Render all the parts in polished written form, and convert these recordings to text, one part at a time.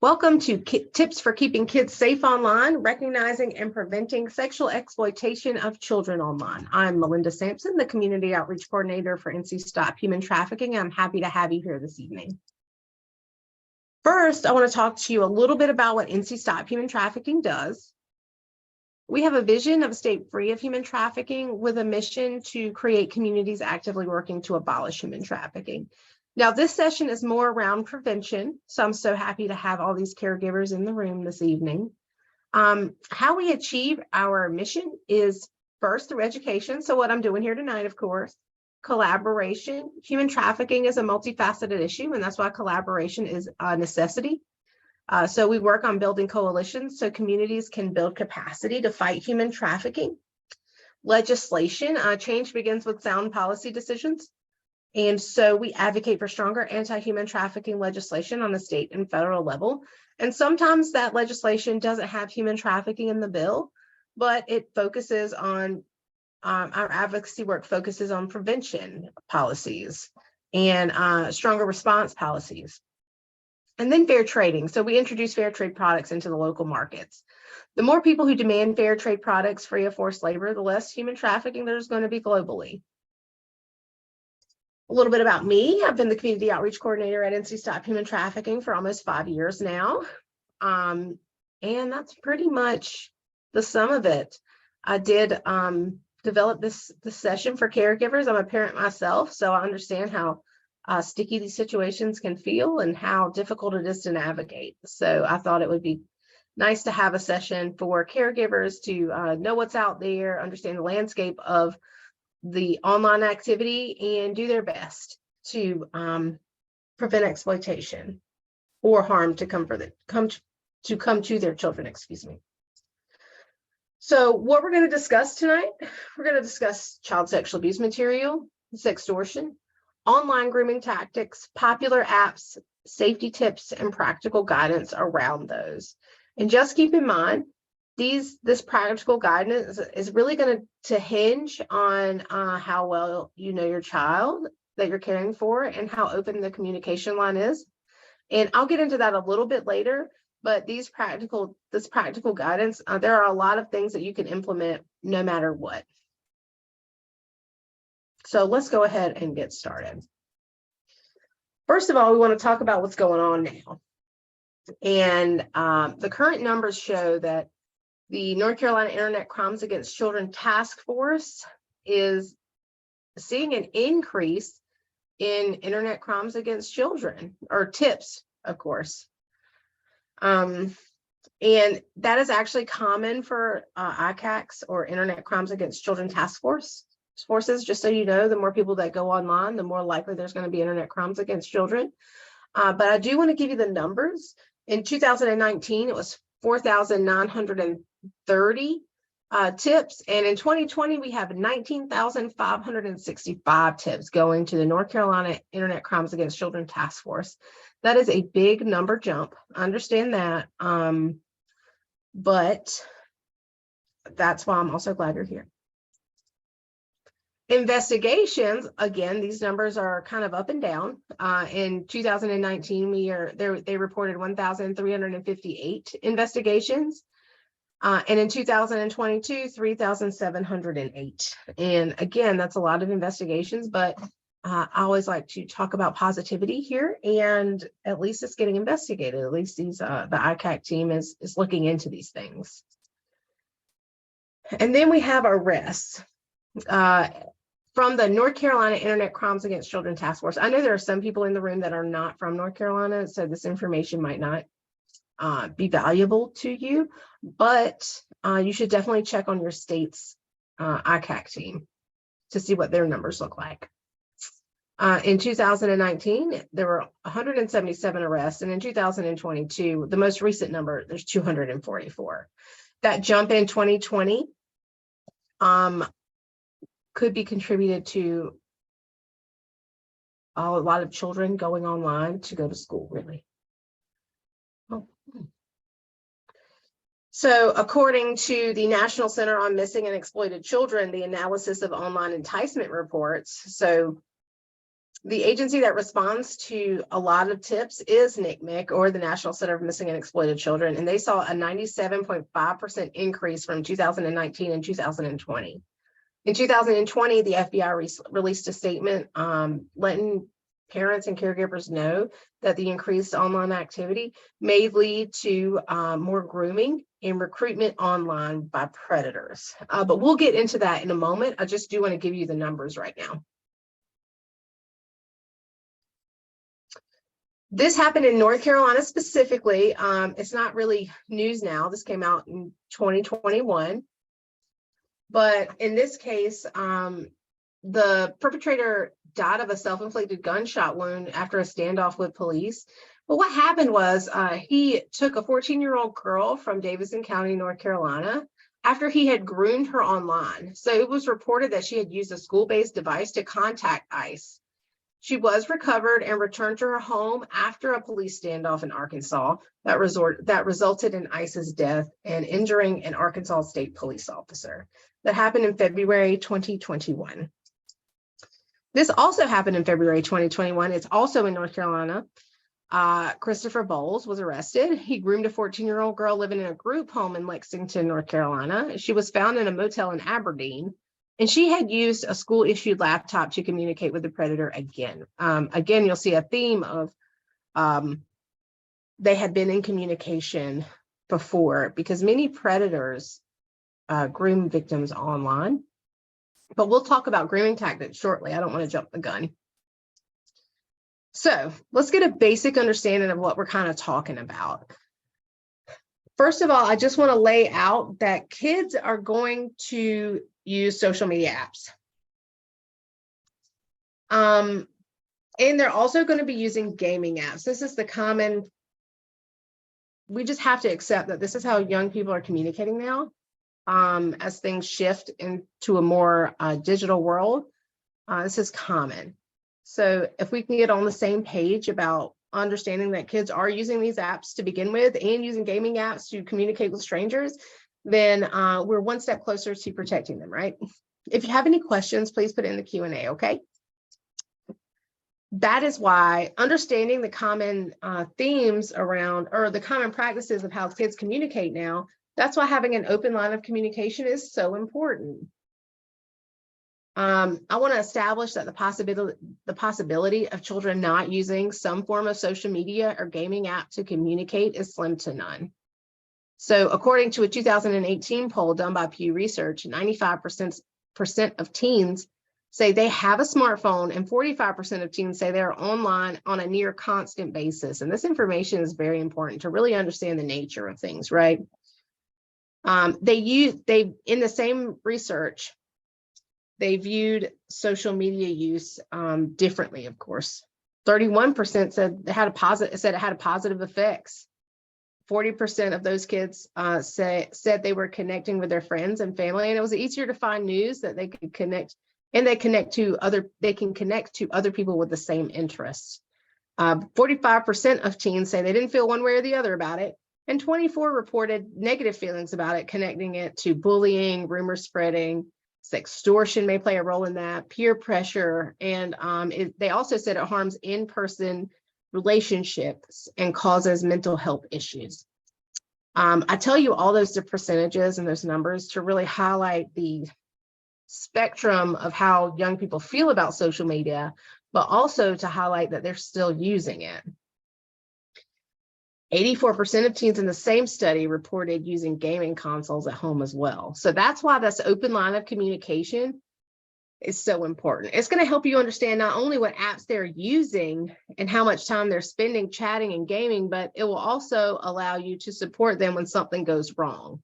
Welcome to Tips for Keeping Kids Safe Online, Recognizing and Preventing Sexual Exploitation of Children Online. I'm Melinda Sampson, the Community Outreach Coordinator for NC Stop Human Trafficking. I'm happy to have you here this evening. First, I want to talk to you a little bit about what NC Stop Human Trafficking does. We have a vision of a state free of human trafficking with a mission to create communities actively working to abolish human trafficking. Now, this session is more around prevention, so I'm so happy to have all these caregivers in the room this evening. How we achieve our mission is first through education. So what I'm doing here tonight, of course, collaboration. Human trafficking is a multifaceted issue, and that's why collaboration is a necessity. So we work on building coalitions so communities can build capacity to fight human trafficking. Legislation, change begins with sound policy decisions. And so we advocate for stronger anti-human trafficking legislation on the state and federal level. And sometimes that legislation doesn't have human trafficking in the bill, but it focuses on, our advocacy work focuses on prevention policies and stronger response policies. And then fair trading. So we introduce fair trade products into the local markets. The more people who demand fair trade products free of forced labor, the less human trafficking there's going to be globally. A little bit about me. I've been the Community Outreach Coordinator at NC Stop Human Trafficking for almost 5 years now. And that's pretty much the sum of it. I did develop this session for caregivers. I'm a parent myself, so I understand how sticky these situations can feel and how difficult it is to navigate. So I thought it would be nice to have a session for caregivers to know what's out there, understand the landscape of the online activity, and do their best to prevent exploitation or harm to come to their children, excuse me. So what we're going to discuss tonight, we're going to discuss child sexual abuse material, sextortion, online grooming tactics, popular apps, safety tips, and practical guidance around those. And just keep in mind, this practical guidance is really going to hinge on how well you know your child that you're caring for and how open the communication line is. And I'll get into that a little bit later, but this practical guidance, there are a lot of things that you can implement no matter what. So let's go ahead and get started. First of all, we want to talk about what's going on now. And the current numbers show that the North Carolina Internet Crimes Against Children Task Force is seeing an increase in internet crimes against children, or TIPs, of course. And that is actually common for ICACs, or Internet Crimes Against Children Task Forces. Just so you know, the more people that go online, the more likely there's going to be internet crimes against children. But I do want to give you the numbers. In 2019, it was 4,930 tips. And in 2020, we have 19,565 tips going to the North Carolina Internet Crimes Against Children Task Force. That is a big number jump. I understand that. But that's why I'm also glad you're here. Investigations, again, these numbers are kind of up and down. In 2019, they reported 1,358 investigations. And in 2022, 3,708. And again, that's a lot of investigations, but I always like to talk about positivity here, and at least it's getting investigated. At least the ICAC team is looking into these things. And then we have arrests. From the North Carolina Internet Crimes Against Children Task Force. I know there are some people in the room that are not from North Carolina, so this information might not be valuable to you, but you should definitely check on your state's ICAC team to see what their numbers look like. In 2019, there were 177 arrests, and in 2022, the most recent number, there's 244. That jump in 2020 could be contributed to a lot of children going online to go to school, really. So according to the National Center on Missing and Exploited Children, the analysis of online enticement reports, so The agency that responds to a lot of tips is NCMEC, or the National Center of Missing and Exploited Children, and they saw a 97.5% increase from 2019 and 2020. In 2020, the FBI released a statement letting parents and caregivers know that the increased online activity may lead to more grooming and recruitment online by predators. But we'll get into that in a moment. I just do want to give you the numbers right now. This happened in North Carolina specifically. It's not really news now. This came out in 2021. But in this case, the perpetrator died of a self-inflicted gunshot wound after a standoff with police. But what happened was he took a 14-year-old girl from Davidson County, North Carolina, after he had groomed her online. So it was reported that she had used a school-based device to contact ICE. She was recovered and returned to her home after a police standoff in Arkansas that resulted in ICE's death and injuring an Arkansas State police officer. That happened in February 2021. This also happened in February 2021. It's also in North Carolina. Christopher Bowles was arrested. He groomed a 14-year-old girl living in a group home in Lexington, North Carolina. She was found in a motel in Aberdeen. And she had used a school-issued laptop to communicate with the predator again. Again, you'll see a theme of they had been in communication before, because many predators groom victims online. But we'll talk about grooming tactics shortly. I don't want to jump the gun. So let's get a basic understanding of what we're kind of talking about. First of all, I just want to lay out that kids are going to use social media apps. And they're also going to be using gaming apps. This is the common, we just have to accept that this is how young people are communicating now. As things shift into a more digital world, this is common. So if we can get on the same page about understanding that kids are using these apps to begin with and using gaming apps to communicate with strangers, then we're one step closer to protecting them, right? If you have any questions, please put it in the Q&A, okay? That is why understanding the common themes around, or the common practices of how kids communicate now, that's why having an open line of communication is so important. I want to establish that the possibility of children not using some form of social media or gaming app to communicate is slim to none. So according to a 2018 poll done by Pew Research, 95% of teens say they have a smartphone, and 45% of teens say they're online on a near constant basis. And this information is very important to really understand the nature of things, right? In the same research, they viewed social media use differently, of course. 31% said it had positive effects. 40% of those kids said they were connecting with their friends and family, and it was easier to find news that they could connect, and they can connect to other people with the same interests. 45% of teens say they didn't feel one way or the other about it, and 24% reported negative feelings about it, connecting it to bullying, rumor spreading. Sextortion may play a role in that, peer pressure, and they also said it harms in-person relationships and causes mental health issues. I tell you all those percentages and those numbers to really highlight the spectrum of how young people feel about social media, but also to highlight that they're still using it. 84% of teens in the same study reported using gaming consoles at home as well. So that's why this open line of communication is so important. It's going to help you understand not only what apps they're using and how much time they're spending chatting and gaming, but it will also allow you to support them when something goes wrong,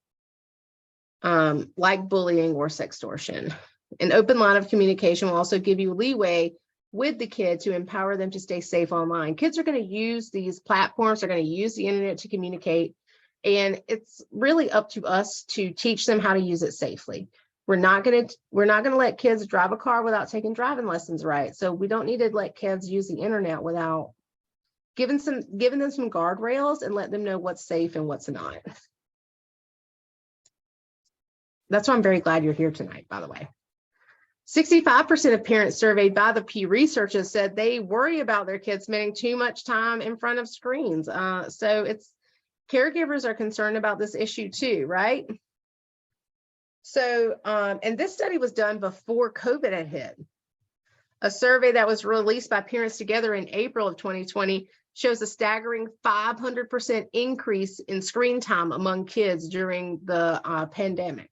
like bullying or sextortion. An open line of communication will also give you leeway with the kid to empower them to stay safe online. Kids are going to use these platforms, they're going to use the internet to communicate, and it's really up to us to teach them how to use it safely. We're not going to let kids drive a car without taking driving lessons, right? So we don't need to let kids use the internet without giving them some guardrails and let them know what's safe and what's not. That's why I'm very glad you're here tonight, by the way. 65% of parents surveyed by the Pew Research has said they worry about their kids spending too much time in front of screens. So caregivers are concerned about this issue too, right? So, and this study was done before COVID had hit. A survey that was released by Parents Together in April of 2020 shows a staggering 500% increase in screen time among kids during the pandemic.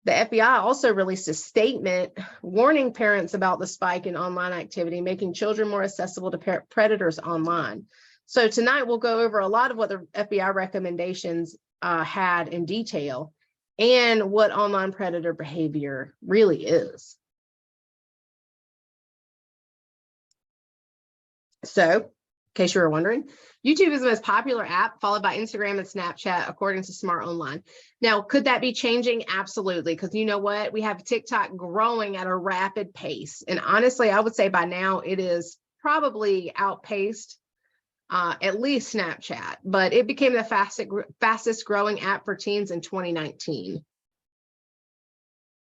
The FBI also released a statement warning parents about the spike in online activity, making children more accessible to predators online. So tonight we'll go over a lot of what the FBI recommendations had in detail and what online predator behavior really is. So, in case you were wondering, YouTube is the most popular app, followed by Instagram and Snapchat, according to Smart Online. Now, could that be changing? Absolutely, because you know what? We have TikTok growing at a rapid pace. And honestly, I would say by now it is probably outpaced at least Snapchat, but it became the fastest growing app for teens in 2019.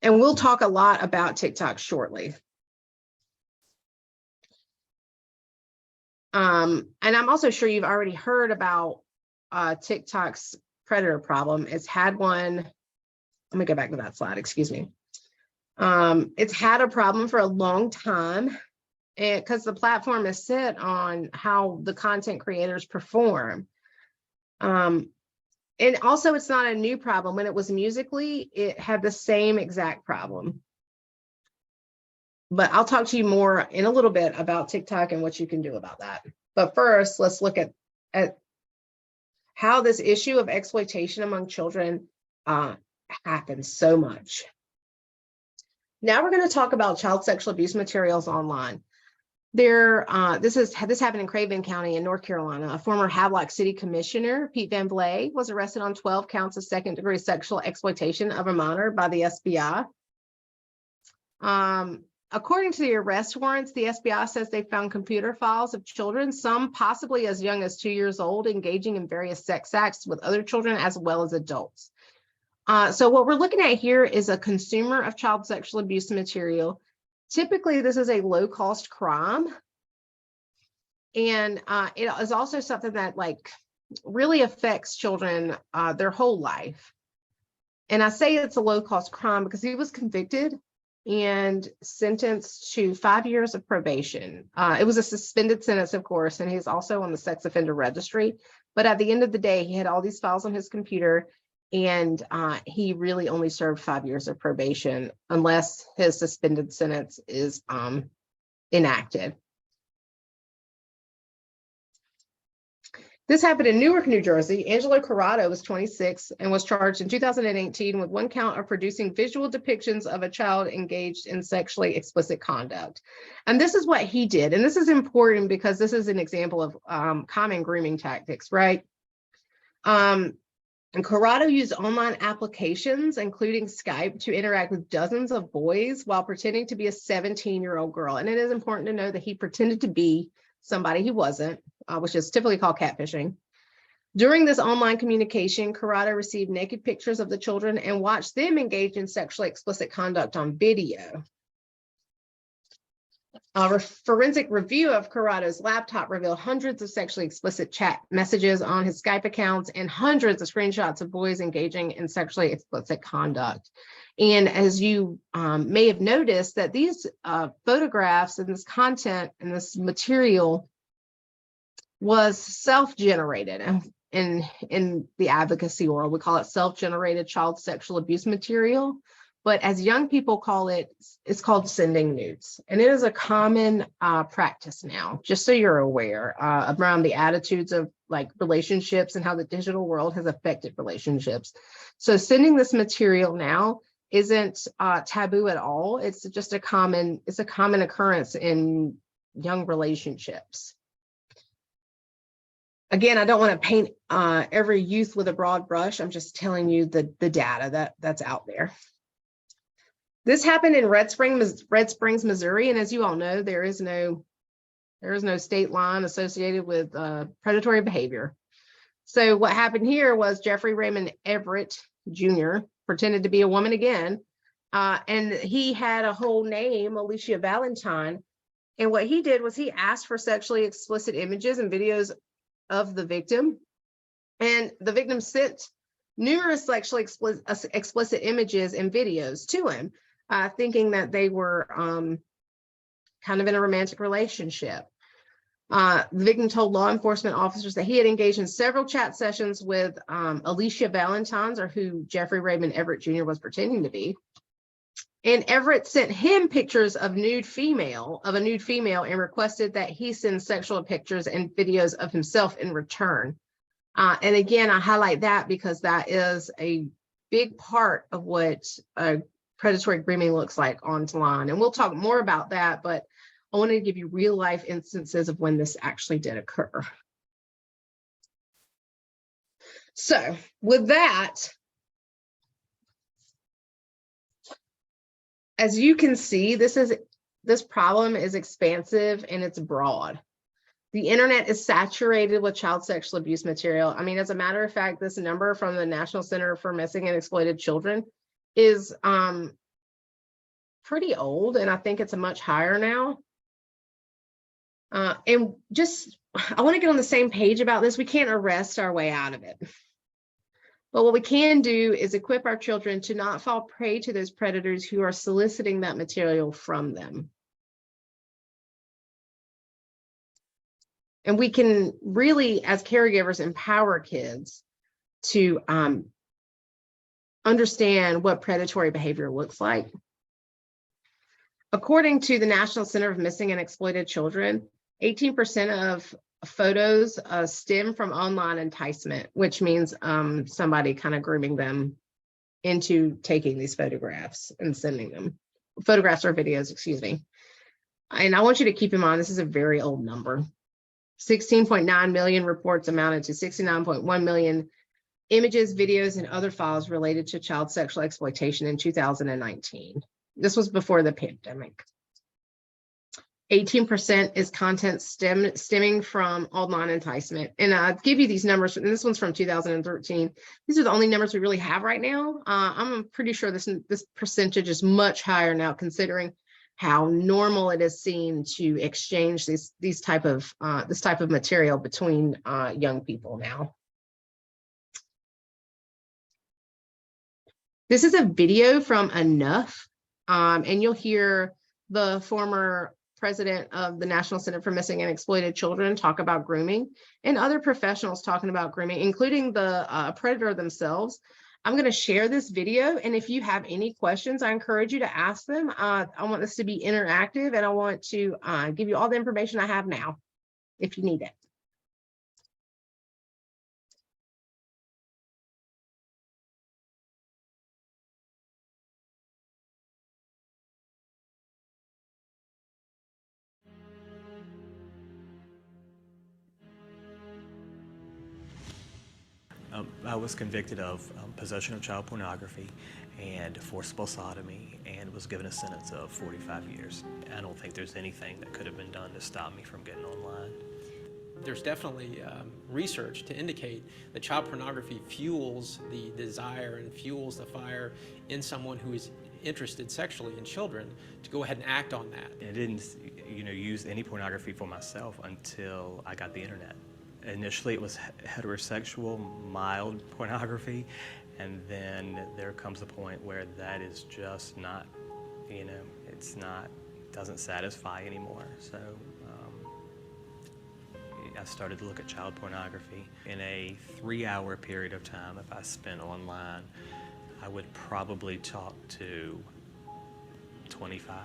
And we'll talk a lot about TikTok shortly. And I'm also sure you've already heard about TikTok's predator problem. It's had one, let me go back to that slide, excuse me. It's had a problem for a long time because the platform is set on how the content creators perform. And also it's not a new problem. When it was Musical.ly, it had the same exact problem. But I'll talk to you more in a little bit about TikTok and what you can do about that. But first, let's look at how this issue of exploitation among children happens so much. Now we're going to talk about child sexual abuse materials online. This happened in Craven County in North Carolina. A former Havelock City Commissioner, Pete Van Vleet, was arrested on 12 counts of second-degree sexual exploitation of a minor by the SBI. According to the arrest warrants, the SBI says they found computer files of children, some possibly as young as 2 years old, engaging in various sex acts with other children as well as adults. So what we're looking at here is a consumer of child sexual abuse material. Typically, this is a low-cost crime. And it is also something that really affects children their whole life. And I say it's a low-cost crime because he was convicted and sentenced to 5 years of probation. It was a suspended sentence, of course, and he's also on the sex offender registry. But at the end of the day, he had all these files on his computer, and he really only served 5 years of probation unless his suspended sentence is enacted. This happened in Newark, New Jersey. Angelo Corrado was 26 and was charged in 2018 with one count of producing visual depictions of a child engaged in sexually explicit conduct. And this is what he did. And this is important because this is an example of common grooming tactics, right? And Corrado used online applications, including Skype, to interact with dozens of boys while pretending to be a 17-year-old girl. And it is important to know that he pretended to be somebody he wasn't, which is typically called catfishing. During this online communication, Corrado received naked pictures of the children and watched them engage in sexually explicit conduct on video. A forensic review of Corrado's laptop revealed hundreds of sexually explicit chat messages on his Skype accounts and hundreds of screenshots of boys engaging in sexually explicit conduct. And as you may have noticed, that these photographs and this content and this material was self-generated. And in the advocacy world, we call it self-generated child sexual abuse material. But as young people call it, it's called sending nudes. And it is a common practice now, just so you're aware, around the attitudes of relationships and how the digital world has affected relationships. So sending this material now isn't taboo at all. It's just a common occurrence in young relationships. Again, I don't want to paint every youth with a broad brush. I'm just telling you the data that's out there. This happened in Red Springs, Missouri, and as you all know, there is no state line associated with predatory behavior. So what happened here was Jeffrey Raymond Everett Jr. pretended to be a woman again, And he had a whole name, Alicia Valentine. And what he did was he asked for sexually explicit images and videos of the victim. And the victim sent numerous sexually explicit images and videos to him, thinking that they were kind of in a romantic relationship. The victim told law enforcement officers that he had engaged in several chat sessions with Alicia Valentine, or who Jeffrey Raymond Everett Jr. was pretending to be. And Everett sent him pictures of a nude female, and requested that he send sexual pictures and videos of himself in return. And again, I highlight that because that is a big part of what predatory grooming looks like online. And we'll talk more about that, but I wanted to give you real life instances of when this actually did occur. So with that, as you can see, this problem is expansive and it's broad. The internet is saturated with child sexual abuse material. I mean, as a matter of fact, this number from the National Center for Missing and Exploited Children is pretty old, and I think it's a much higher now. And just, I want to get on the same page about this. We can't arrest our way out of it. But what we can do is equip our children to not fall prey to those predators who are soliciting that material from them. And we can really, as caregivers, empower kids to understand what predatory behavior looks like. According to the National Center for Missing and Exploited Children, 18% of photos stem from online enticement, which means somebody kind of grooming them into taking these photographs and sending them. Photographs or videos, excuse me. And I want you to keep in mind, this is a very old number. 16.9 million reports amounted to 69.1 million images, videos, and other files related to child sexual exploitation in 2019. This was before the pandemic. 18% is content stemming from online enticement. And I'll give you these numbers, and this one's from 2013. These are the only numbers we really have right now. I'm pretty sure this percentage is much higher now, considering how normal it is seen to exchange this type of material between young people now. This is a video from Enough, and you'll hear the former president of the National Center for Missing and Exploited Children talk about grooming, and other professionals talking about grooming, including the predator themselves. I'm going to share this video, and if you have any questions, I encourage you to ask them. I want this to be interactive, and I want to give you all the information I have now, if you need it. I was convicted of possession of child pornography and forcible sodomy, and was given a sentence of 45 years. I don't think there's anything that could have been done to stop me from getting online. There's definitely research to indicate that child pornography fuels the desire and fuels the fire in someone who is interested sexually in children to go ahead and act on that. I didn't, use any pornography for myself until I got the internet. Initially, it was heterosexual, mild pornography, and then there comes a point where that is just not, doesn't satisfy anymore. So I started to look at child pornography. In a 3-hour period of time, if I spent online, I would probably talk to 25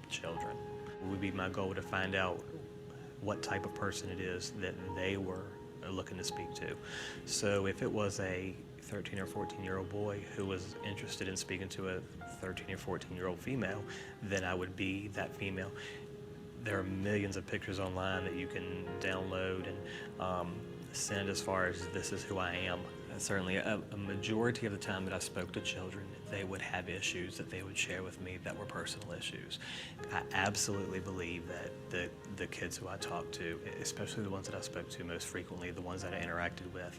children. It would be my goal to find out what type of person it is that they were looking to speak to. So if it was a 13 or 14-year-old boy who was interested in speaking to a 13 or 14-year-old female, then I would be that female. There are millions of pictures online that you can download and send as far as this is who I am. Certainly a majority of the time that I spoke to children, they would have issues that they would share with me that were personal issues. I absolutely believe that the kids who I talked to, especially the ones that I spoke to most frequently, the ones that I interacted with,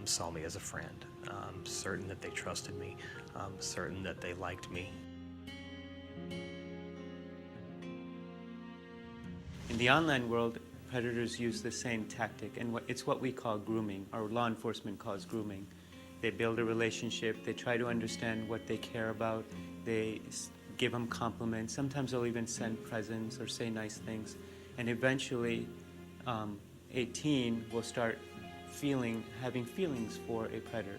saw me as a friend, certain that they trusted me, certain that they liked me. In the online world, predators use the same tactic, and it's what we call grooming, or law enforcement calls grooming. They build a relationship, they try to understand what they care about, they give them compliments, sometimes they'll even send presents or say nice things, and eventually a teen will start having feelings for a predator.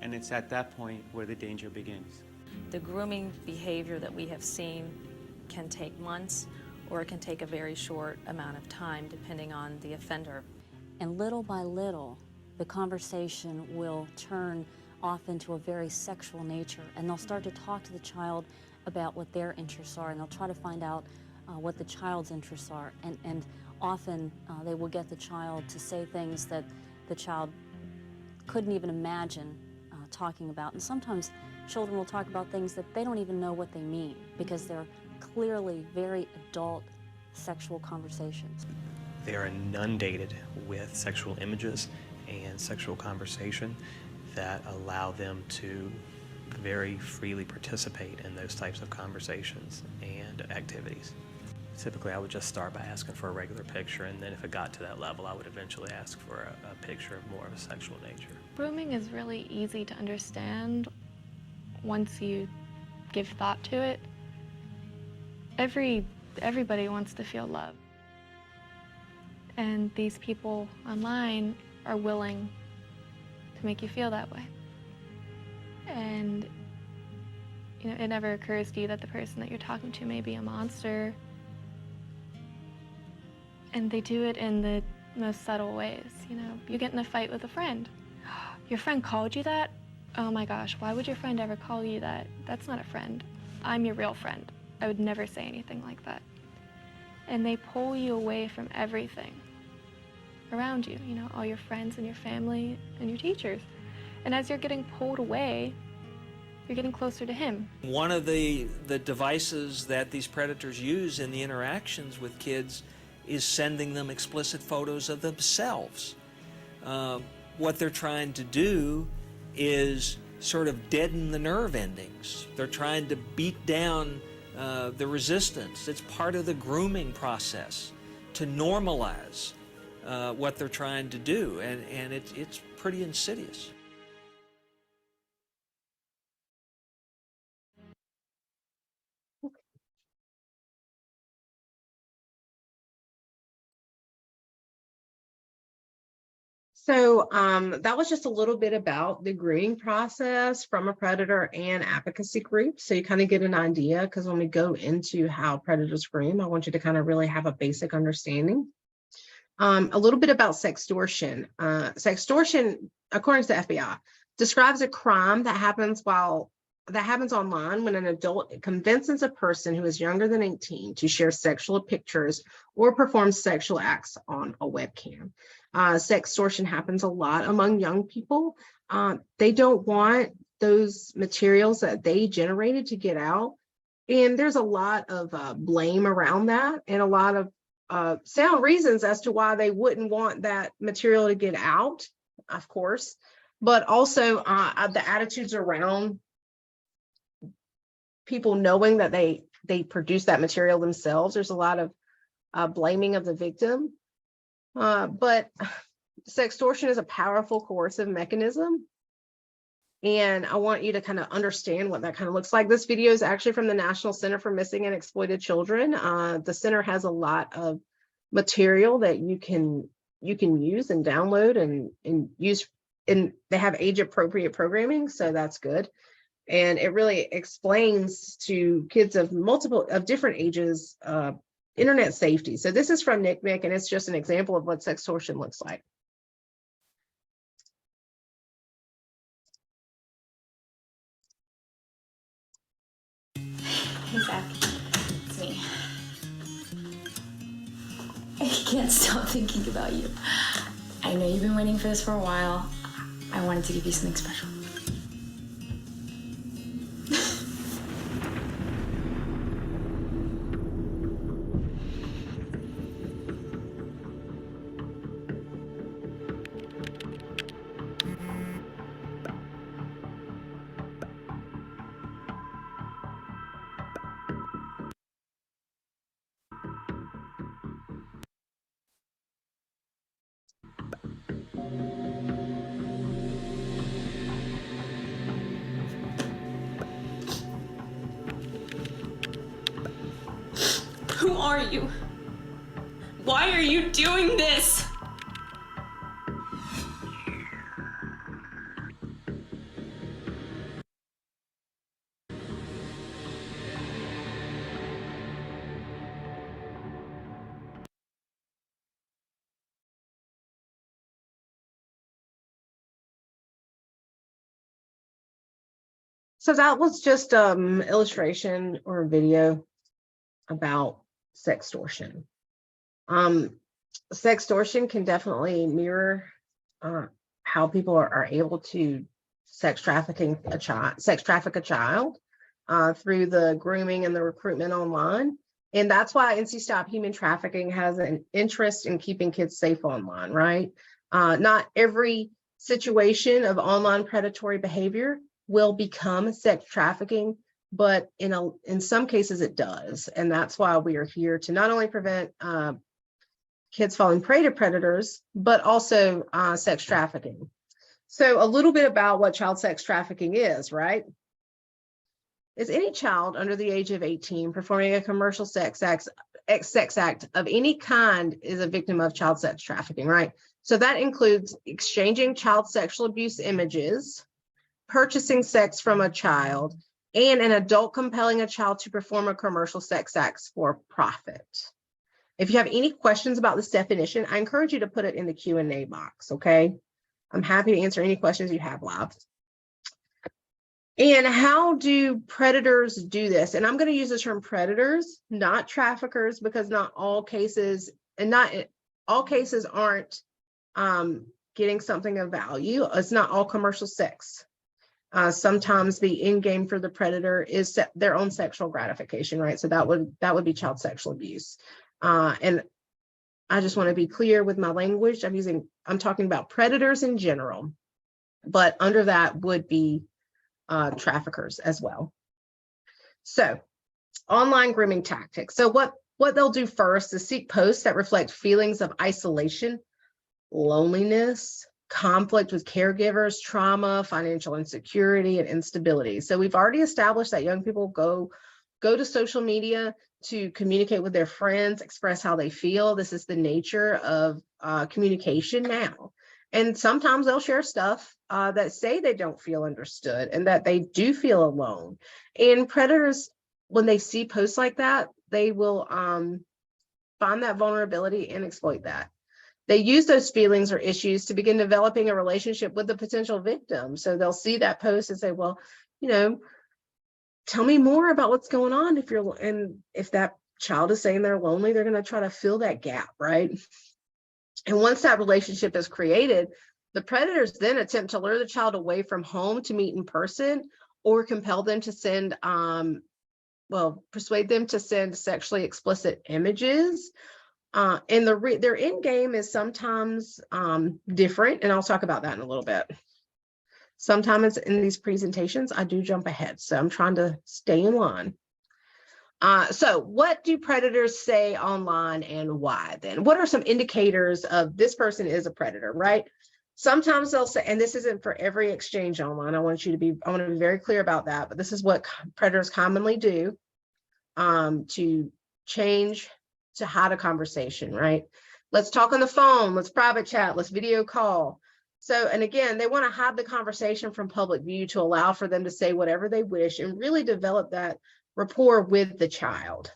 And it's at that point where the danger begins. The grooming behavior that we have seen can take months, or it can take a very short amount of time depending on the offender. And little by little, the conversation will turn off into a very sexual nature, and they'll start to talk to the child about what their interests are, and they'll try to find out what the child's interests are. And often they will get the child to say things that the child couldn't even imagine talking about. And sometimes children will talk about things that they don't even know what they mean, because they're clearly very adult sexual conversations. They are inundated with sexual images and sexual conversation that allow them to very freely participate in those types of conversations and activities. Typically, I would just start by asking for a regular picture, and then if it got to that level, I would eventually ask for a picture of more of a sexual nature. Grooming is really easy to understand once you give thought to it. Everybody wants to feel love. And these people online are willing to make you feel that way. And you know, it never occurs to you that the person that you're talking to may be a monster. And they do it in the most subtle ways. You know, you get in a fight with a friend. Your friend called you that? Oh my gosh, why would your friend ever call you that? That's not a friend. I'm your real friend. I would never say anything like that. And they pull you away from everything around you, you know, all your friends and your family and your teachers. And as you're getting pulled away, you're getting closer to him. One of the devices that these predators use in the interactions with kids is sending them explicit photos of themselves. What they're trying to do is sort of deaden the nerve endings. They're trying to beat down the resistance. It's part of the grooming process to normalize what they're trying to do, and it's pretty insidious. So that was just a little bit about the grooming process from a predator and advocacy group. So you kind of get an idea, because when we go into how predators groom, I want you to kind of really have a basic understanding. A little bit about sextortion. Sextortion, according to the FBI, describes a crime that happens online when an adult convinces a person who is younger than 18 to share sexual pictures or perform sexual acts on a webcam. Sextortion happens a lot among young people. They don't want those materials that they generated to get out. And there's a lot of blame around that, and a lot of sound reasons as to why they wouldn't want that material to get out, of course, but also the attitudes around people knowing that they produce that material themselves. There's a lot of blaming of the victim. But sextortion is a powerful coercive mechanism. And I want you to kind of understand what that kind of looks like. This video is actually from the National Center for Missing and Exploited Children. The center has a lot of material that you can use and download and use, and they have age appropriate programming, so that's good. And it really explains to kids of different ages internet safety. So this is from NCMEC, and it's just an example of what sextortion looks like. Hey Zach, it's me. I can't stop thinking about you. I know you've been waiting for this for a while. I wanted to give you something special. are you? Why are you doing this? So that was just illustration or a video about sextortion. Sextortion can definitely mirror how people are able to sex traffic a child through the grooming and the recruitment online. And that's why NC Stop Human Trafficking has an interest in keeping kids safe online, right? Not every situation of online predatory behavior will become sex trafficking, but in some cases it does. And that's why we are here to not only prevent kids falling prey to predators, but also sex trafficking. So a little bit about what child sex trafficking is, right? Is any child under the age of 18 performing a commercial sex act of any kind is a victim of child sex trafficking, right? So that includes exchanging child sexual abuse images, purchasing sex from a child, and an adult compelling a child to perform a commercial sex act for profit. If you have any questions about this definition, I encourage you to put it in the Q&A box, okay? I'm happy to answer any questions you have live. And how do predators do this? And I'm going to use the term predators, not traffickers, because not all cases, and not all cases aren't getting something of value. It's not all commercial sex. Sometimes the end game for the predator is their own sexual gratification, right? So that would be child sexual abuse. And I just want to be clear with my language. I'm talking about predators in general, but under that would be traffickers as well. So online grooming tactics. So what they'll do first is seek posts that reflect feelings of isolation, loneliness, conflict with caregivers, trauma, financial insecurity, and instability. So we've already established that young people go to social media to communicate with their friends, express how they feel. This is the nature of communication now. And sometimes they'll share stuff that say they don't feel understood and that they do feel alone. And predators, when they see posts like that, they will find that vulnerability and exploit that. They use those feelings or issues to begin developing a relationship with the potential victim. So they'll see that post and say, well, tell me more about what's going on. If that child is saying they're lonely, they're going to try to fill that gap, right? And once that relationship is created, the predators then attempt to lure the child away from home to meet in person, or compel them to send, persuade them to send sexually explicit images. And their end game is sometimes different, and I'll talk about that in a little bit. Sometimes in these presentations, I do jump ahead, so I'm trying to stay in line. So what do predators say online and why then? What are some indicators of this person is a predator, right? Sometimes they'll say, and this isn't for every exchange online, I want to be very clear about that, but this is what predators commonly do to hide a conversation, right? Let's talk on the phone, let's private chat, let's video call. So, and again, they want to hide the conversation from public view to allow for them to say whatever they wish and really develop that rapport with the child.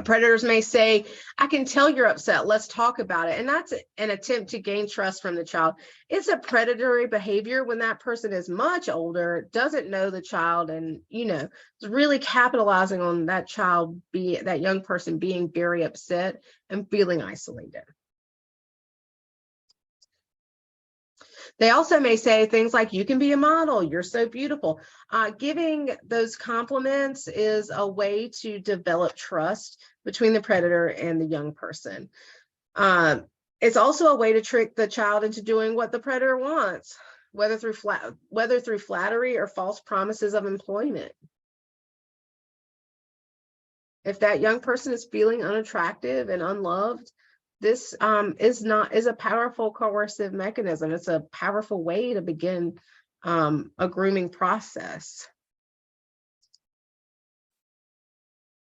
Predators may say, I can tell you're upset, let's talk about it. And that's an attempt to gain trust from the child. It's a predatory behavior when that person is much older, doesn't know the child, and is really capitalizing on that that young person being very upset and feeling isolated. They also may say things like, you can be a model, you're so beautiful. Giving those compliments is a way to develop trust between the predator and the young person. It's also a way to trick the child into doing what the predator wants, whether through flattery or false promises of employment. If that young person is feeling unattractive and unloved, this is a powerful coercive mechanism. It's a powerful way to begin a grooming process.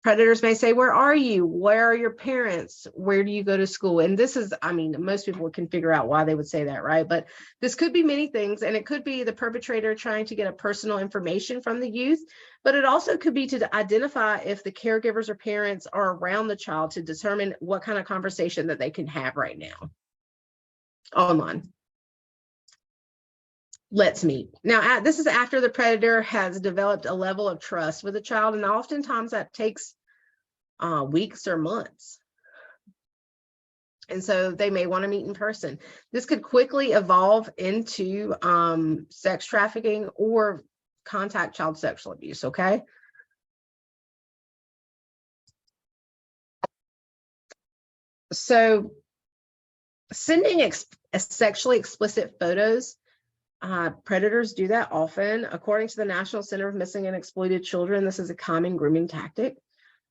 Predators may say, where are you? Where are your parents? Where do you go to school? And this is, I mean, most people can figure out why they would say that, right? But this could be many things, and it could be the perpetrator trying to get a personal information from the youth, but it also could be to identify if the caregivers or parents are around the child to determine what kind of conversation that they can have right now online. Let's meet. Now, this is after the predator has developed a level of trust with the child, and oftentimes that takes weeks or months. And so they may want to meet in person. This could quickly evolve into sex trafficking or contact child sexual abuse, okay? So sending sexually explicit photos, predators do that often. According to the National Center of Missing and Exploited Children, this is a common grooming tactic.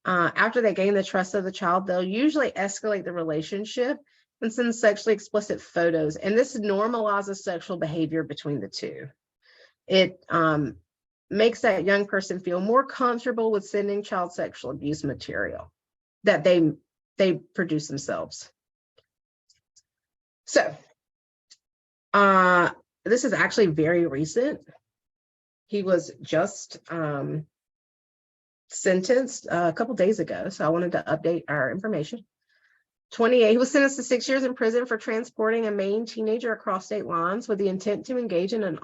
After they gain the trust of the child, they'll usually escalate the relationship and send sexually explicit photos. And this normalizes sexual behavior between the two. It makes that young person feel more comfortable with sending child sexual abuse material that they produce themselves. So, this is actually very recent. He was just sentenced a couple days ago, so I wanted to update our information. 28, he was sentenced to 6 years in prison for transporting a Maine teenager across state lines with the intent to engage in an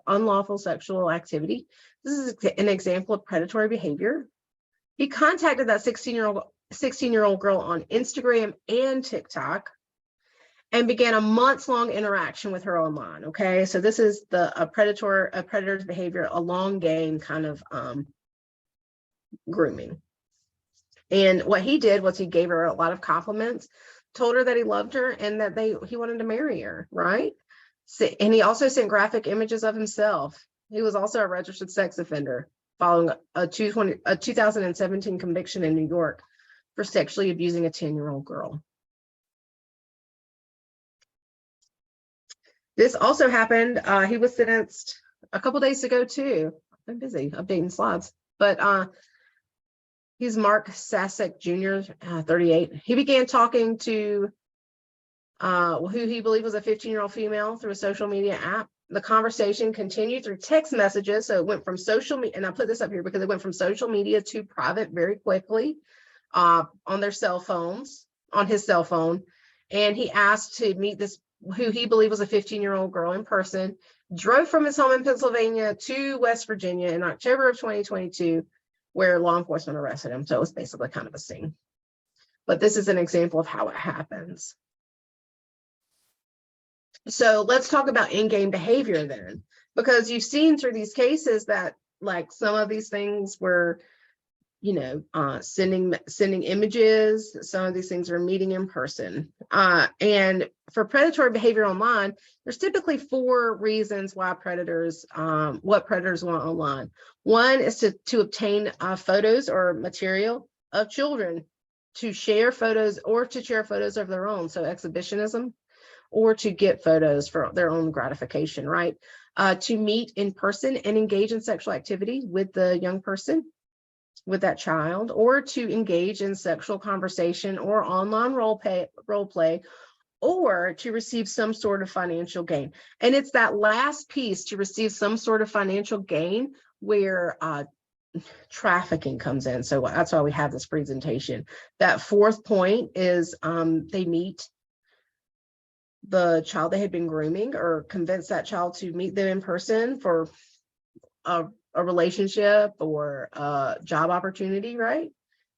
unlawful sexual activity. This is an example of predatory behavior. He contacted that 16-year-old girl on Instagram and TikTok and began a months-long interaction with her online. Okay, so this is a predator's behavior, a long game kind of grooming. And what he did was he gave her a lot of compliments, told her that he loved her and that he wanted to marry her, right? And he also sent graphic images of himself. He was also a registered sex offender following a 2017 conviction in New York for sexually abusing a 10-year-old girl. This also happened, he was sentenced a couple days ago too. I've been busy updating slides, but he's Mark Sasek Jr., 38. He began talking to who he believed was a 15-year-old female through a social media app. The conversation continued through text messages. So it went from social media, and I put this up here because it went from social media to private very quickly on their cell phones, on his cell phone. And he asked to meet this, who he believed was a 15-year-old girl in person, drove from his home in Pennsylvania to West Virginia in October of 2022, where law enforcement arrested him. So it was basically kind of a scene. But this is an example of how it happens. So let's talk about in-game behavior then, because you've seen through these cases that like some of these things were, you know, sending images, some of these things are meeting in person. And for predatory behavior online, there's typically 4 reasons why predators, what predators want online. One is to obtain photos or material of children, to share photos or to share photos of their own, so exhibitionism, or to get photos for their own gratification, right? To meet in person and engage in sexual activity with the young person, with that child, or to engage in sexual conversation or online role play, or to receive some sort of financial gain. And it's that last piece, to receive some sort of financial gain, where trafficking comes in. So that's why we have this presentation. That 4th point is they meet the child they had been grooming, or convince that child to meet them in person for a relationship or a job opportunity, right?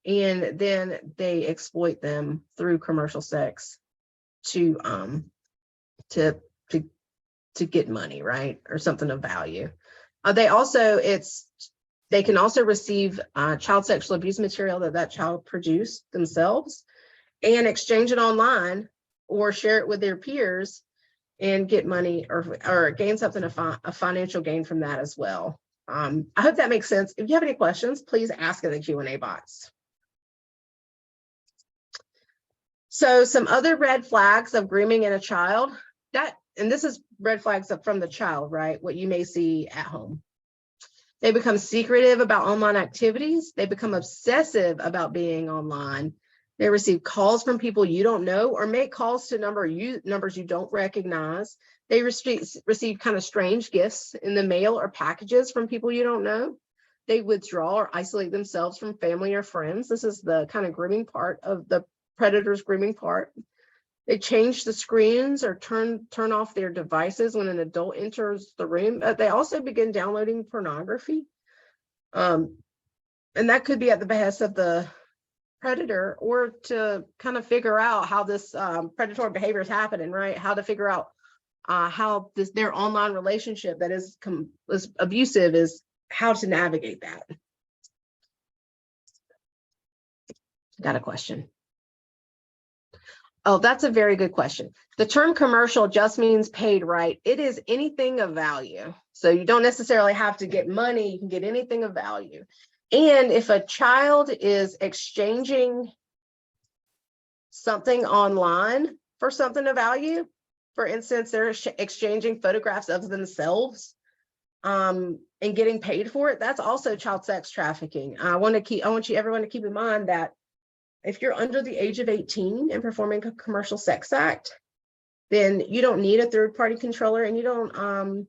And then they exploit them through commercial sex to get money, right? Or something of value. They can also receive child sexual abuse material that child produced themselves and exchange it online or share it with their peers and get money or gain something, a financial gain from that as well. I hope that makes sense. If you have any questions, please ask in the Q&A box. So some other red flags of grooming in a child, and this is red flags from the child, right? What you may see at home. They become secretive about online activities. They become obsessive about being online. They receive calls from people you don't know or make calls to numbers you don't recognize. They receive kind of strange gifts in the mail or packages from people you don't know. They withdraw or isolate themselves from family or friends. This is the kind of grooming part of the predator's grooming part. They change the screens or turn off their devices when an adult enters the room. They also begin downloading pornography. And that could be at the behest of the predator, or to kind of figure out how this predatory behavior is happening, right? How to figure out how their online relationship that is abusive is, how to navigate that. Got a question? Oh, that's a very good question. The term commercial just means paid, right? It is anything of value. So you don't necessarily have to get money, you can get anything of value. And if a child is exchanging something online for something of value, for instance, they're exchanging photographs of themselves and getting paid for it, that's also child sex trafficking. I want everyone to keep in mind that if you're under the age of 18 and performing a commercial sex act, then you don't need a third-party controller, and you don't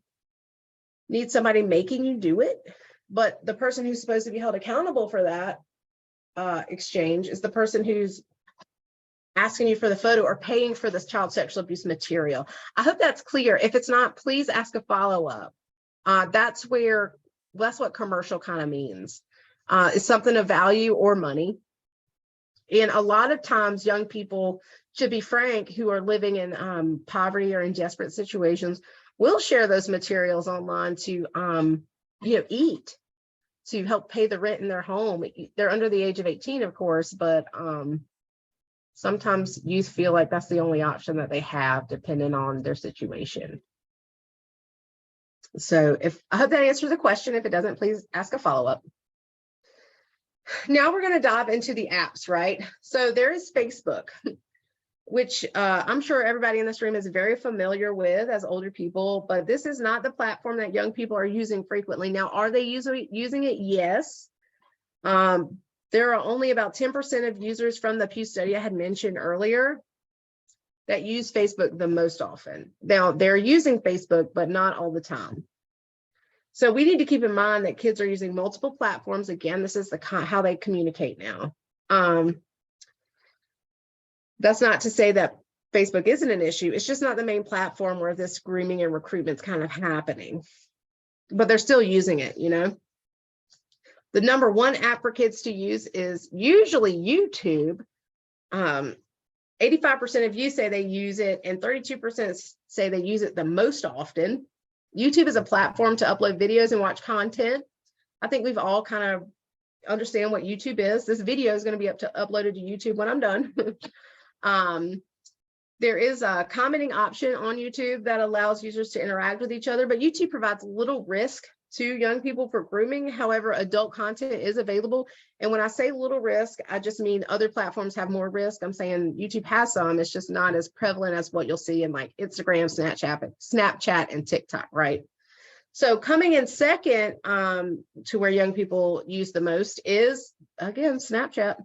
need somebody making you do it. But the person who's supposed to be held accountable for that exchange is the person who's asking you for the photo or paying for this child sexual abuse material. I hope that's clear. If it's not, please ask a follow-up. That's what commercial kind of means. Is something of value or money. And a lot of times young people, to be frank, who are living in poverty or in desperate situations, will share those materials online to eat, to help pay the rent in their home. They're under the age of 18, of course, but sometimes youth feel like that's the only option that they have, depending on their situation. So I hope that answers the question. If it doesn't, please ask a follow-up. Now we're going to dive into the apps, right? So there is Facebook, which I'm sure everybody in this room is very familiar with as older people, but this is not the platform that young people are using frequently. Now, are they using it? Yes. There are only about 10% of users from the Pew study I had mentioned earlier that use Facebook the most often. Now, they're using Facebook, but not all the time. So we need to keep in mind that kids are using multiple platforms. Again, this is how they communicate now. That's not to say that Facebook isn't an issue. It's just not the main platform where this grooming and recruitment is kind of happening. But they're still using it, The number one app for kids to use is usually YouTube. 85% of you say they use it, and 32% say they use it the most often. YouTube is a platform to upload videos and watch content. I think we've all kind of understand what YouTube is. This video is going to be uploaded to YouTube when I'm done. There is a commenting option on YouTube that allows users to interact with each other, but YouTube provides little risk to young people for grooming. However, adult content is available. And when I say little risk, I just mean other platforms have more risk. I'm saying YouTube has some, it's just not as prevalent as what you'll see in like Instagram, Snapchat, and TikTok, right? So coming in second to where young people use the most is, again, Snapchat.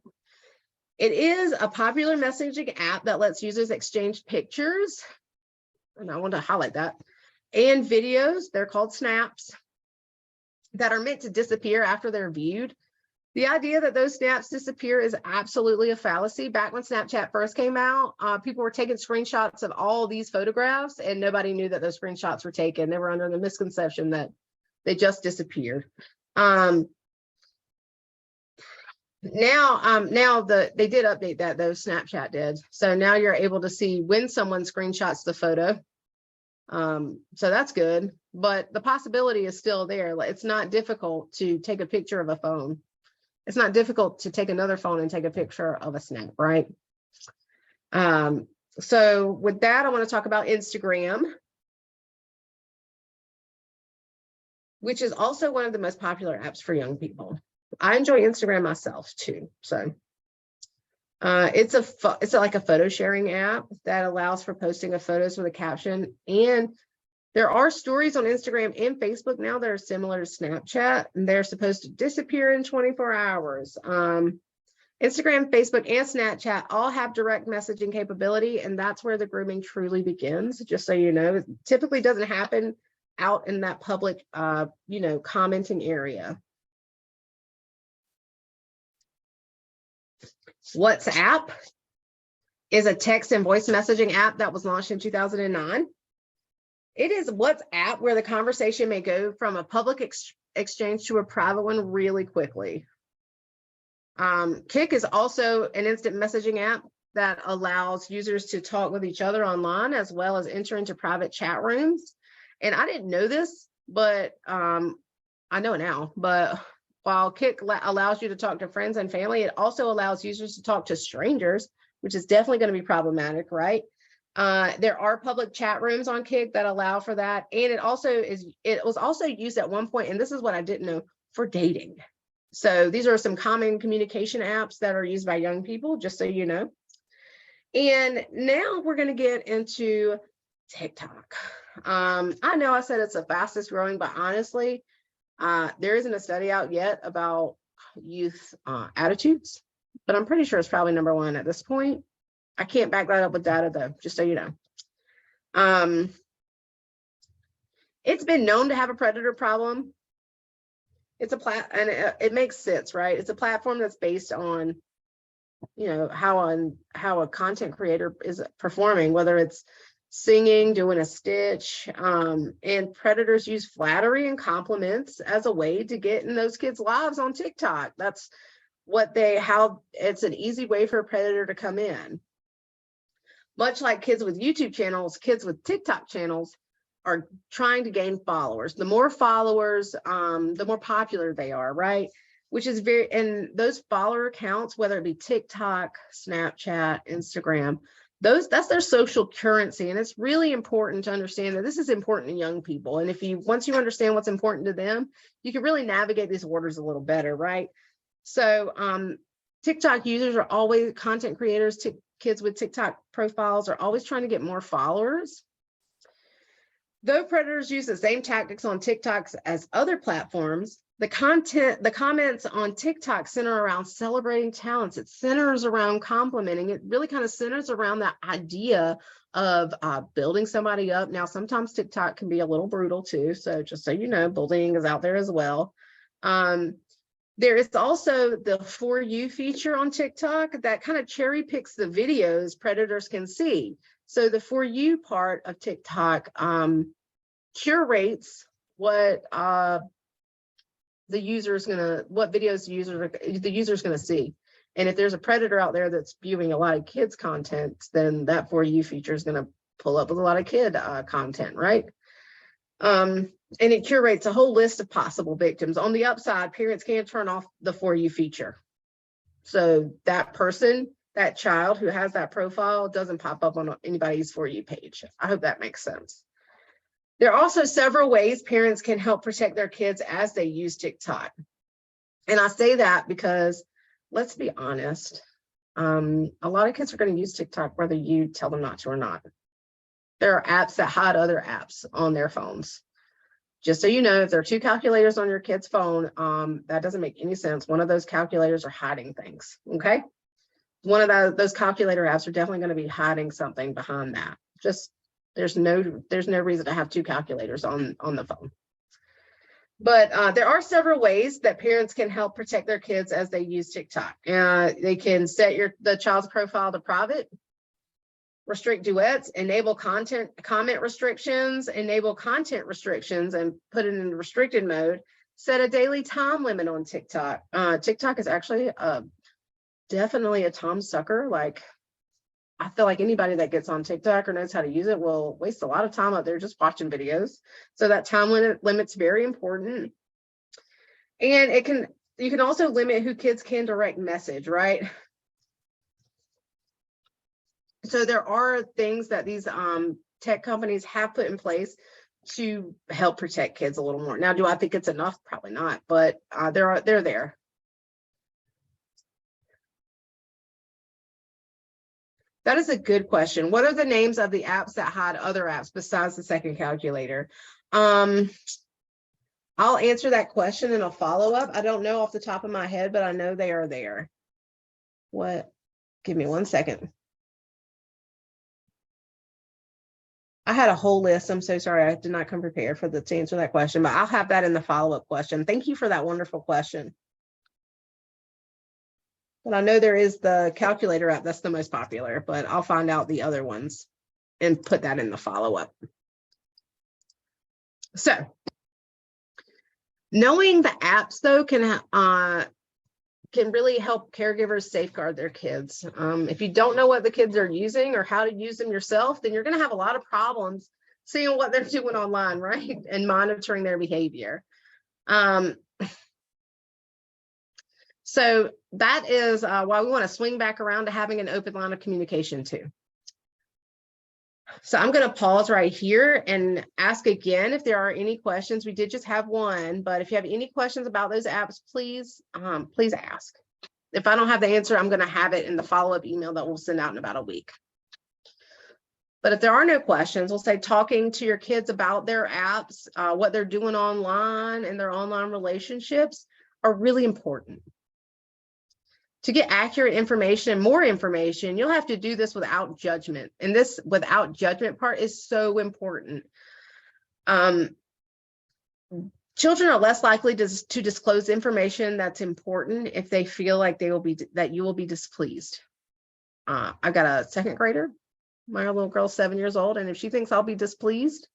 It is a popular messaging app that lets users exchange pictures, and I want to highlight that, and videos. They're called snaps, that are meant to disappear after they're viewed. The idea that those snaps disappear is absolutely a fallacy. Back when Snapchat first came out, people were taking screenshots of all these photographs, and nobody knew that those screenshots were taken. They were under the misconception that they just disappeared. Now they did update that, though. Snapchat did. So now you're able to see when someone screenshots the photo. So that's good, but the possibility is still there. It's not difficult to take a picture of a phone. It's not difficult to take another phone and take a picture of a snap, right? So with that, I want to talk about Instagram, which is also one of the most popular apps for young people. I enjoy Instagram myself too. So it's like a photo sharing app that allows for posting of photos with a caption and There are stories on Instagram and Facebook now that are similar to Snapchat, and they're supposed to disappear in 24 hours. Instagram, Facebook, and Snapchat all have direct messaging capability, and that's where the grooming truly begins, just so you know. It typically doesn't happen out in that public, commenting area. WhatsApp is a text and voice messaging app that was launched in 2009. It is WhatsApp where the conversation may go from a public exchange to a private one really quickly. Kik is also an instant messaging app that allows users to talk with each other online as well as enter into private chat rooms. And I didn't know this, but I know it now. But while Kik allows you to talk to friends and family, it also allows users to talk to strangers, which is definitely going to be problematic, right? There are public chat rooms on Kik that allow for that. And it was also used at one point, and this is what I didn't know, for dating. So these are some common communication apps that are used by young people, just so you know. And now we're going to get into TikTok. I know I said it's the fastest growing, but honestly, there isn't a study out yet about youth attitudes, but I'm pretty sure it's probably number one at this point. I can't back that up with data though, just so you know. It's been known to have a predator problem. It's it makes sense, right? It's a platform that's based on, how a content creator is performing, whether it's singing, doing a stitch, and predators use flattery and compliments as a way to get in those kids' lives on TikTok. That's it's an easy way for a predator to come in. Much like kids with YouTube channels, kids with TikTok channels are trying to gain followers. The more followers, the more popular they are, right? Which is and those follower accounts, whether it be TikTok, Snapchat, Instagram, that's their social currency. And it's really important to understand that this is important to young people. And once you understand what's important to them, you can really navigate these waters a little better, right? So TikTok users are always content creators, kids with TikTok profiles are always trying to get more followers. Though predators use the same tactics on TikTok as other platforms, the comments on TikTok center around celebrating talents. It centers around complimenting. It really kind of centers around that idea of building somebody up. Now, sometimes TikTok can be a little brutal too. So just so you know, bullying is out there as well. There is also the For You feature on TikTok that kind of cherry picks the videos predators can see. So the For You part of TikTok curates what the user's gonna see. And if there's a predator out there that's viewing a lot of kids content, then that For You feature is gonna pull up with a lot of kid content, right? And it curates a whole list of possible victims. On the upside, parents can turn off the For You feature. So that person, that child who has that profile doesn't pop up on anybody's For You page. I hope that makes sense. There are also several ways parents can help protect their kids as they use TikTok. And I say that because, let's be honest, a lot of kids are going to use TikTok whether you tell them not to or not. There are apps that hide other apps on their phones. Just so you know, if there are two calculators on your kid's phone, that doesn't make any sense. One of those calculators are hiding things, okay? One of those calculator apps are definitely going to be hiding something behind that. Just there's no reason to have two calculators on the phone. But there are several ways that parents can help protect their kids as they use TikTok. They can set the child's profile to private, restrict duets, enable comment restrictions, enable content restrictions, and put it in restricted mode. Set a daily time limit on TikTok. TikTok is actually definitely a time sucker. Like, I feel like anybody that gets on TikTok or knows how to use it will waste a lot of time out there just watching videos. So that time limit's very important. And you can also limit who kids can direct message, right? So there are things that these tech companies have put in place to help protect kids a little more. Now, do I think it's enough? Probably not, but they're there. That is a good question. What are the names of the apps that hide other apps besides the second calculator? I'll answer that question in a follow-up. I don't know off the top of my head, but I know they are there. What? Give me 1 second. I had a whole list. I'm so sorry. I did not come prepared for to answer that question, but I'll have that in the follow-up question. Thank you for that wonderful question. But I know there is the calculator app that's the most popular, but I'll find out the other ones and put that in the follow-up. So knowing the apps though can really help caregivers safeguard their kids. If you don't know what the kids are using or how to use them yourself, then you're going to have a lot of problems seeing what they're doing online, right? And monitoring their behavior. So that is why we want to swing back around to having an open line of communication too. So I'm going to pause right here and ask again if there are any questions. We did just have one, but if you have any questions about those apps, please ask. If I don't have the answer, I'm going to have it in the follow-up email that we'll send out in about a week. But if there are no questions, we'll say talking to your kids about their apps, what they're doing online and their online relationships are really important. To get accurate information and more information, you'll have to do this without judgment. And this without judgment part is so important. Children are less likely to disclose information that's important if they feel like you will be displeased. I've got a second grader. My little girl's 7 years old. And if she thinks I'll be displeased,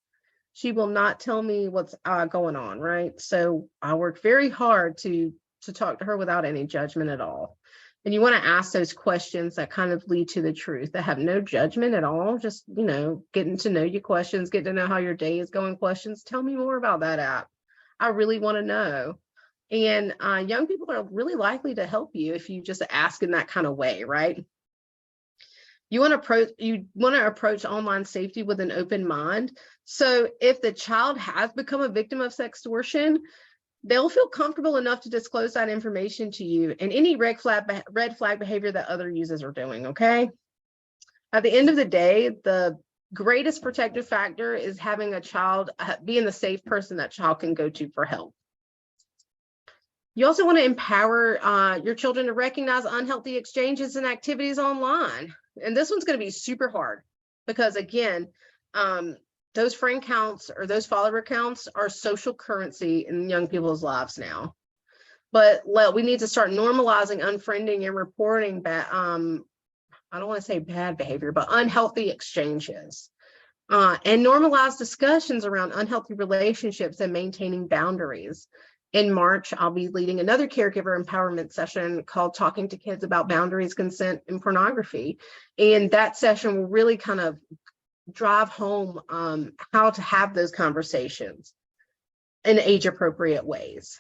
she will not tell me what's going on, right? So I work very hard to talk to her without any judgment at all. And you want to ask those questions that kind of lead to the truth, that have no judgment at all. Just, getting to know you questions, get to know how your day is going questions. Tell me more about that app. I really want to know. And young people are really likely to help you if you just ask in that kind of way, right? You want to approach online safety with an open mind. So if the child has become a victim of sextortion, they'll feel comfortable enough to disclose that information to you and any red flag behavior that other users are doing, okay? At the end of the day, the greatest protective factor is having a child being the safe person that child can go to for help. You also want to empower your children to recognize unhealthy exchanges and activities online. And this one's going to be super hard because, again, those friend counts or those follower counts are social currency in young people's lives now. But we need to start normalizing unfriending and reporting I don't want to say bad behavior, but unhealthy exchanges. And normalize discussions around unhealthy relationships and maintaining boundaries. In March, I'll be leading another caregiver empowerment session called Talking to Kids About Boundaries, Consent, and Pornography. And that session will really kind of drive home how to have those conversations in age-appropriate ways.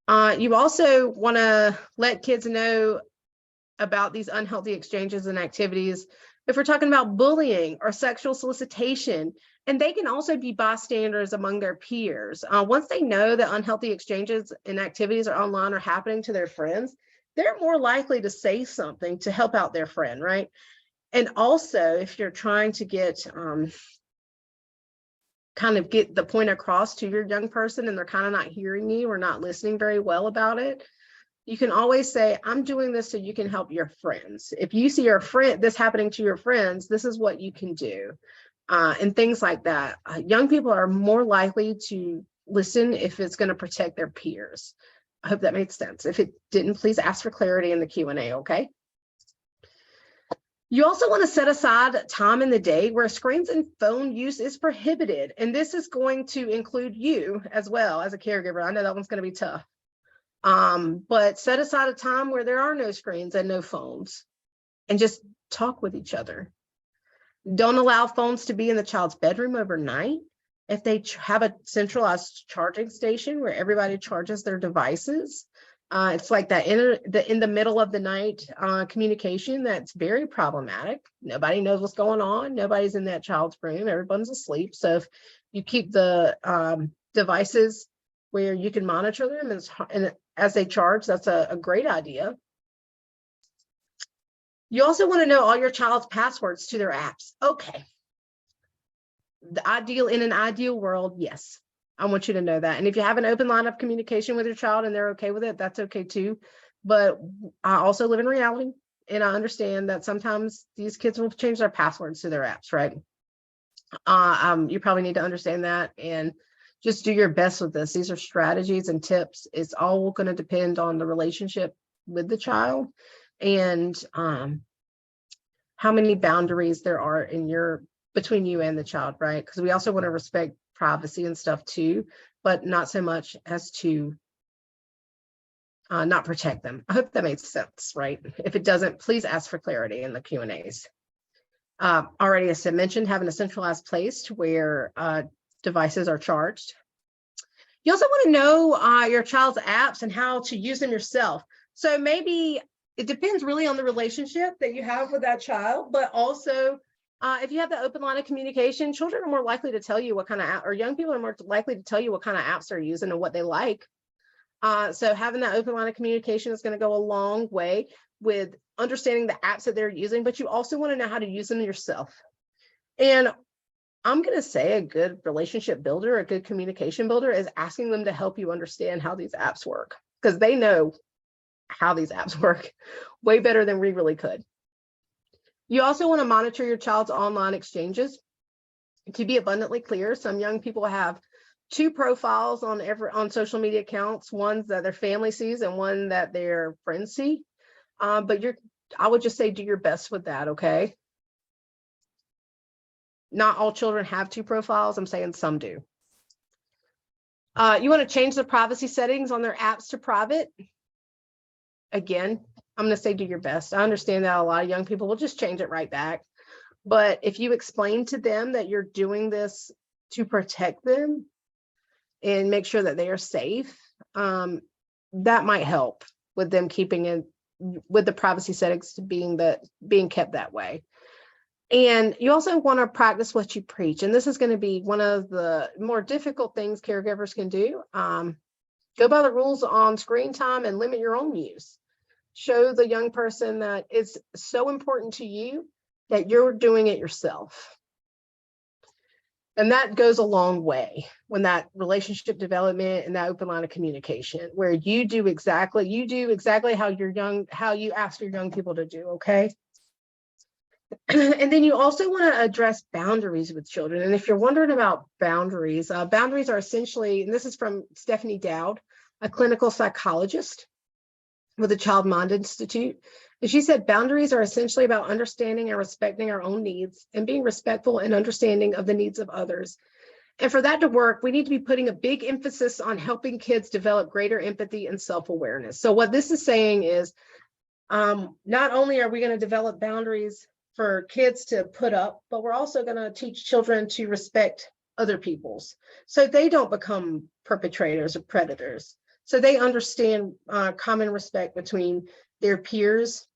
You also want to let kids know about these unhealthy exchanges and activities if we're talking about bullying or sexual solicitation, and they can also be bystanders among their peers. Once they know that unhealthy exchanges and activities are online or happening to their friends, they're more likely to say something to help out their friend, right? And also, if you're trying to get get the point across to your young person and they're kind of not hearing you or not listening very well about it, you can always say, I'm doing this so you can help your friends. If you see your friend, this happening to your friends, this is what you can do. And things like that. Young people are more likely to listen if it's going to protect their peers. I hope that made sense. If it didn't, please ask for clarity in the Q&A, okay? You also want to set aside time in the day where screens and phone use is prohibited. And this is going to include you as well as a caregiver. I know that one's going to be tough. But set aside a time where there are no screens and no phones and just talk with each other. Don't allow phones to be in the child's bedroom overnight. If they have a centralized charging station where everybody charges their devices, it's like that in the middle of the night communication that's very problematic. Nobody knows what's going on. Nobody's in that child's room. Everyone's asleep. So if you keep the devices where you can monitor them and as they charge, that's a great idea. You also want to know all your child's passwords to their apps. Okay. In an ideal world, yes, I want you to know that. And if you have an open line of communication with your child and they're okay with it, that's okay too. But I also live in reality, and I understand that sometimes these kids will change their passwords to their apps, right? You probably need to understand that and just do your best with this. These are strategies and tips. It's all going to depend on the relationship with the child and how many boundaries there are in between you and the child, right? Because we also want to respect privacy and stuff too, but not so much as to not protect them. I hope that makes sense, right? If it doesn't, please ask for clarity in the Q&As. Already, as I mentioned, having a centralized place to where devices are charged. You also want to know your child's apps and how to use them yourself. So maybe it depends really on the relationship that you have with that child, but also if you have the open line of communication, children are more likely to tell you what kind of app, or young people are more likely to tell you what kind of apps they're using and what they like. So having that open line of communication is going to go a long way with understanding the apps that they're using, but you also want to know how to use them yourself. And I'm going to say a good relationship builder, a good communication builder is asking them to help you understand how these apps work, because they know how these apps work way better than we really could. You also want to monitor your child's online exchanges. To be abundantly clear, some young people have 2 profiles on social media accounts, ones that their family sees and one that their friends see. But I would just say do your best with that, okay? Not all children have 2 profiles. I'm saying some do. You want to change the privacy settings on their apps to private. Again, I'm going to say do your best. I understand that a lot of young people will just change it right back. But if you explain to them that you're doing this to protect them and make sure that they are safe, that might help with them keeping it, with the privacy settings being kept that way. And you also want to practice what you preach. And this is going to be one of the more difficult things caregivers can do. Go by the rules on screen time and limit your own use. Show the young person that it's so important to you that you're doing it yourself. And that goes a long way when that relationship development and that open line of communication, where you do exactly how you ask your young people to do, okay? And then you also want to address boundaries with children. And if you're wondering about boundaries, boundaries are essentially, and this is from Stephanie Dowd, a clinical psychologist with the Child Mind Institute. And she said, boundaries are essentially about understanding and respecting our own needs and being respectful and understanding of the needs of others. And for that to work, we need to be putting a big emphasis on helping kids develop greater empathy and self-awareness. So what this is saying is, not only are we going to develop boundaries for kids to put up, but we're also going to teach children to respect other people's, so they don't become perpetrators or predators. So they understand common respect between their peers,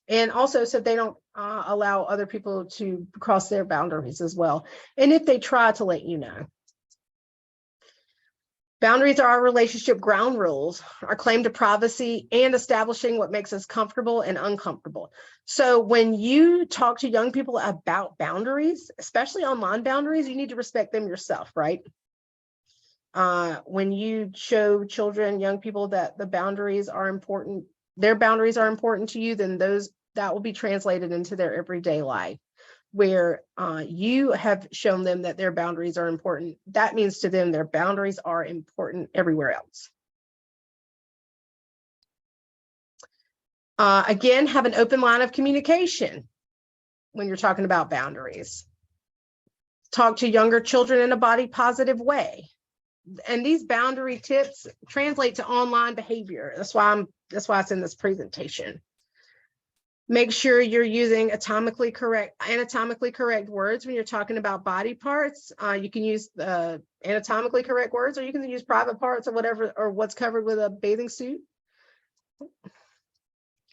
and also so they don't allow other people to cross their boundaries as well. And if they try, to let you know. Boundaries are our relationship ground rules, our claim to privacy, and establishing what makes us comfortable and uncomfortable. So when you talk to young people about boundaries, especially online boundaries, you need to respect them yourself, right? When you show children, young people, that the boundaries are important, their boundaries are important to you, then that will be translated into their everyday life, where you have shown them that their boundaries are important. That means to them their boundaries are important everywhere else. Again, have an open line of communication when you're talking about boundaries. Talk to younger children in a body positive way. And these boundary tips translate to online behavior. That's why it's in this presentation. Make sure you're using anatomically correct words when you're talking about body parts. You can use anatomically correct words, or you can use private parts or whatever, or what's covered with a bathing suit.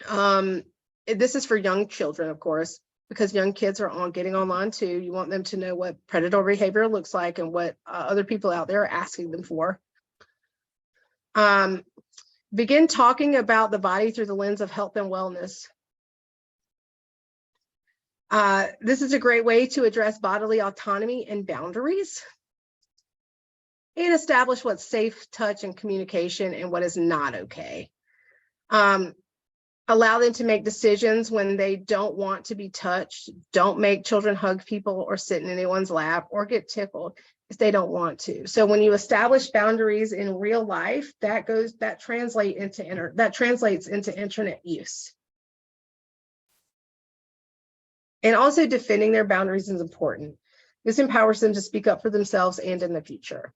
This is for young children, of course, because young kids are getting online too. You want them to know what predatory behavior looks like and what other people out there are asking them for. Begin talking about the body through the lens of health and wellness. This is a great way to address bodily autonomy and boundaries and establish what's safe touch and communication and what is not okay. Allow them to make decisions when they don't want to be touched. Don't make children hug people or sit in anyone's lap or get tickled if they don't want to. So when you establish boundaries in real life, that translates into internet use. And also defending their boundaries is important. This empowers them to speak up for themselves and in the future.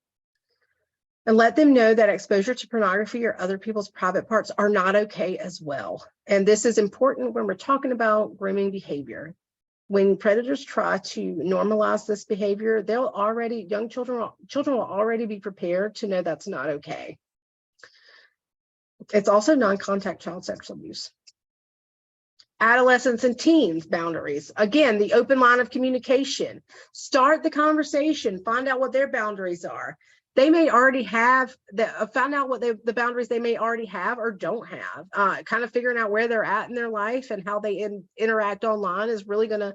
And let them know that exposure to pornography or other people's private parts are not okay as well. And this is important when we're talking about grooming behavior. When predators try to normalize this behavior, young children will already be prepared to know that's not okay. It's also non-contact child sexual abuse. Adolescents and teens boundaries. Again, the open line of communication. Start the conversation, find out what their boundaries are. They may already have, find out what the boundaries they may already have or don't have. Kind of figuring out where they're at in their life and how they interact online is really going to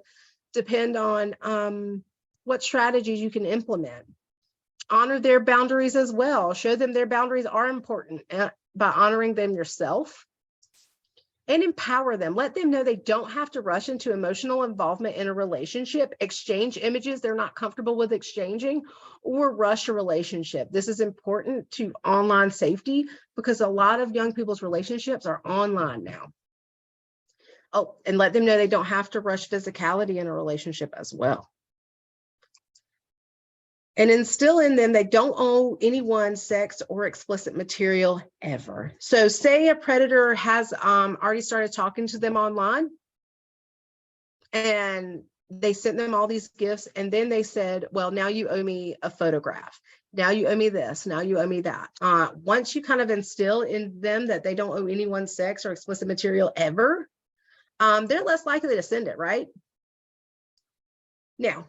depend on what strategies you can implement. Honor their boundaries as well. Show them their boundaries are important by honoring them yourself. And empower them. Let them know they don't have to rush into emotional involvement in a relationship, exchange images they're not comfortable with exchanging, or rush a relationship. This is important to online safety because a lot of young people's relationships are online now. Oh, and let them know they don't have to rush physicality in a relationship as well. And instill in them they don't owe anyone sex or explicit material ever. So say a predator has already started talking to them online and they sent them all these gifts and then they said, well, now you owe me a photograph. Now you owe me this, now you owe me that. Once you kind of instill in them that they don't owe anyone sex or explicit material ever, they're less likely to send it, right? Now,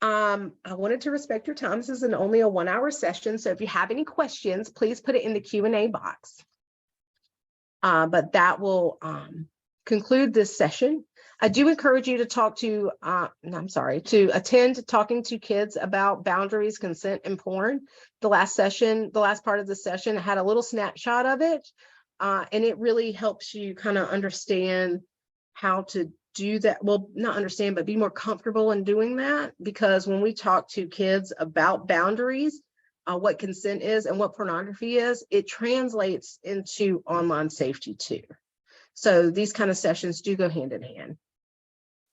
I wanted to respect your time. This is only a 1 hour session. So if you have any questions, please put it in the Q&A box. But that will conclude this session. I do encourage you to attend Talking to Kids About Boundaries, Consent, and Porn. The last part of the session had a little snapshot of it. And it really helps you kind of understand how to do that. Well, not understand, but be more comfortable in doing that. Because when we talk to kids about boundaries, what consent is and what pornography is, it translates into online safety too. So these kind of sessions do go hand in hand.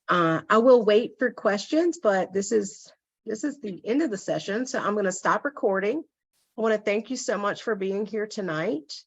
I will wait for questions, but this is the end of the session. So I'm going to stop recording. I want to thank you so much for being here tonight.